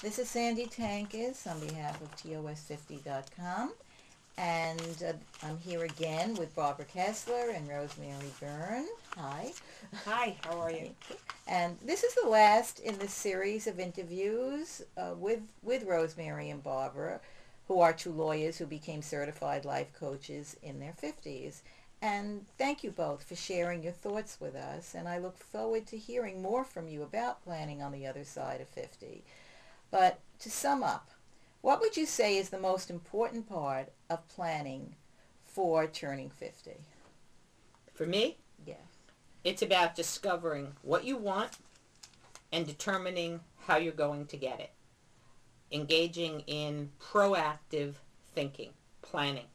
This is Sandy Tankis on behalf of TOS50.com, and I'm here again with Barbara Kessler and Rosemary Byrne. Hi. Hi, how are you? And this is the last in this series of interviews with Rosemary and Barbara, who are two lawyers who became certified life coaches in their 50s. And thank you both for sharing your thoughts with us, and I look forward to hearing more from you about planning on the other side of 50. But to sum up, what would you say is the most important part of planning for turning 50? For me, Yes. it's about discovering what you want and determining how you're going to get it. Engaging in proactive thinking, planning.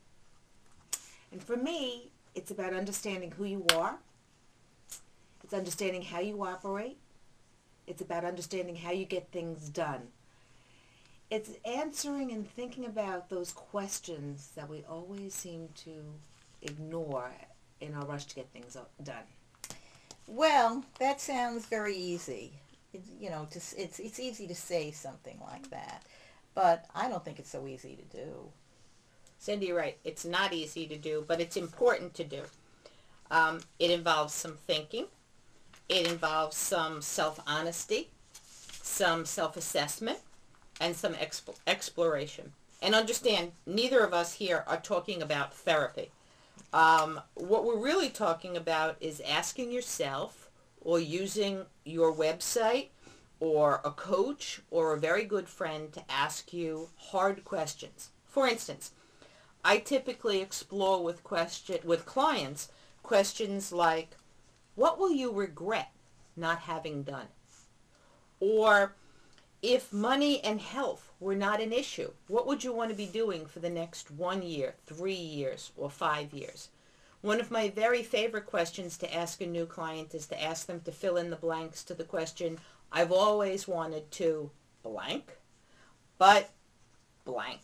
And for me, it's about understanding who you are. It's understanding how you operate. It's about understanding how you get things done. It's answering and thinking about those questions that we always seem to ignore in our rush to get things done. Well, that sounds very easy. It's easy to say something like that, but I don't think it's so easy to do. Cindy, you're right. It's not easy to do, but it's important to do. It involves some thinking. It involves some self-honesty, some self-assessment, and some exploration. And understand, neither of us here are talking about therapy. What we're really talking about is asking yourself or using your website or a coach or a very good friend to ask you hard questions. For instance, I typically explore with clients questions like, what will you regret not having done? Or, if money and health were not an issue, what would you want to be doing for the next 1 year, 3 years, or 5 years? One of my very favorite questions to ask a new client is to ask them to fill in the blanks to the question, I've always wanted to blank, but blank.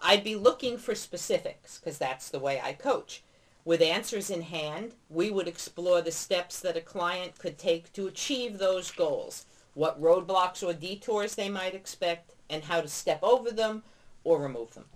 I'd be looking for specifics because that's the way I coach. With answers in hand, we would explore the steps that a client could take to achieve those goals, what roadblocks or detours they might expect, and how to step over them or remove them.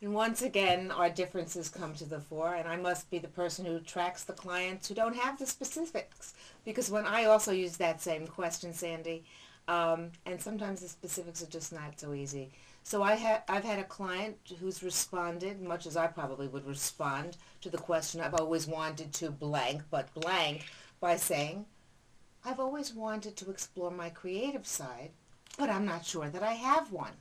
And once again, our differences come to the fore, and I must be the person who tracks the clients who don't have the specifics. Because when I also use that same question, Sandy, and sometimes the specifics are just not so easy. So I've had a client who's responded, much as I probably would respond to the question, I've always wanted to blank, but blank, by saying, I've always wanted to explore my creative side, but I'm not sure that I have one.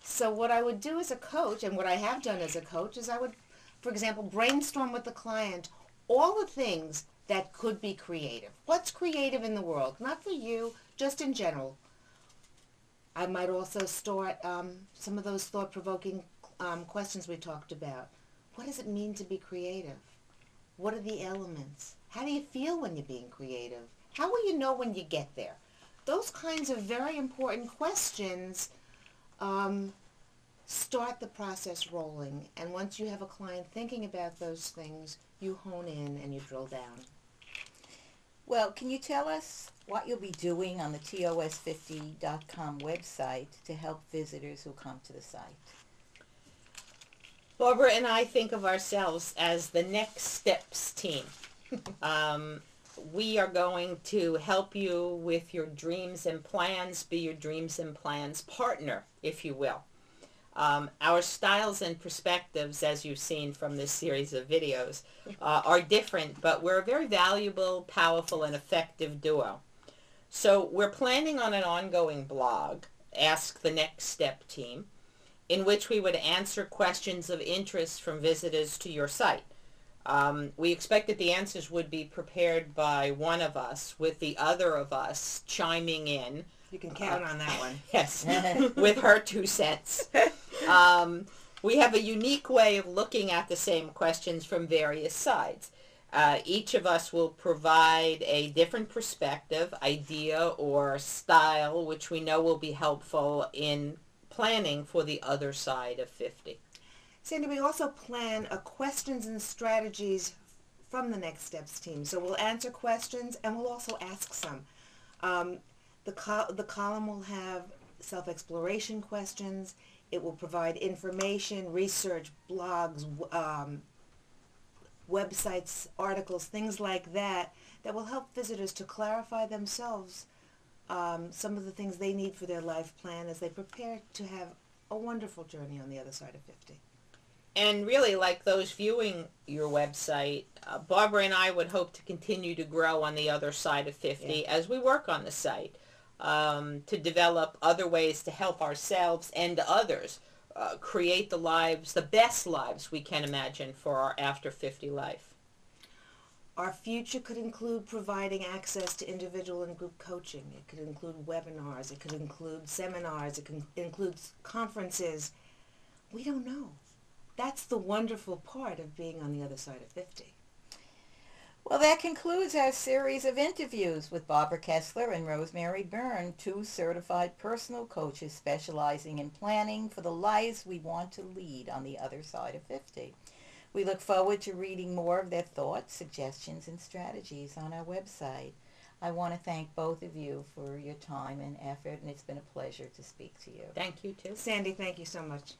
So what I would do as a coach, and what I have done as a coach, is I would, for example, brainstorm with the client all the things that could be creative. What's creative in the world? Not for you, just in general. I might also start some of those thought-provoking questions we talked about. What does it mean to be creative? What are the elements? How do you feel when you're being creative? How will you know when you get there? Those kinds of very important questions start the process rolling. And once you have a client thinking about those things, you hone in and you drill down. Well, can you tell us what you'll be doing on the TOS50.com website to help visitors who come to the site? Barbara and I think of ourselves as the Next Steps team. We are going to help you with your dreams and plans, be your dreams and plans partner, if you will. Our styles and perspectives, as you've seen from this series of videos, are different, but we're a very valuable, powerful, and effective duo. So we're planning on an ongoing blog, Ask the Next Step Team, in which we would answer questions of interest from visitors to your site. We expect that the answers would be prepared by one of us, with the other of us chiming in. You can count on that one. Yes, with her 2 cents. We have a unique way of looking at the same questions from various sides. Each of us will provide a different perspective, idea, or style, which we know will be helpful in planning for the other side of 50. Sandy, we also plan questions and strategies from the Next Steps team. So we'll answer questions and we'll also ask some. The column will have self-exploration questions. It will provide information, research, blogs, websites, articles, things like that, that will help visitors to clarify themselves some of the things they need for their life plan as they prepare to have a wonderful journey on the other side of 50. And really, like those viewing your website, Barbara and I would hope to continue to grow on the other side of 50 as we work on the site, to develop other ways to help ourselves and others create the best lives we can imagine for our after 50 life. Our future could include providing access to individual and group coaching. It could include webinars. It could include seminars. It could include conferences. We don't know. That's the wonderful part of being on the other side of 50. Well, that concludes our series of interviews with Barbara Kessler and Rosemary Byrne, 2 certified personal coaches specializing in planning for the lives we want to lead on the other side of 50. We look forward to reading more of their thoughts, suggestions, and strategies on our website. I want to thank both of you for your time and effort, and it's been a pleasure to speak to you. Thank you, too. Sandy, thank you so much.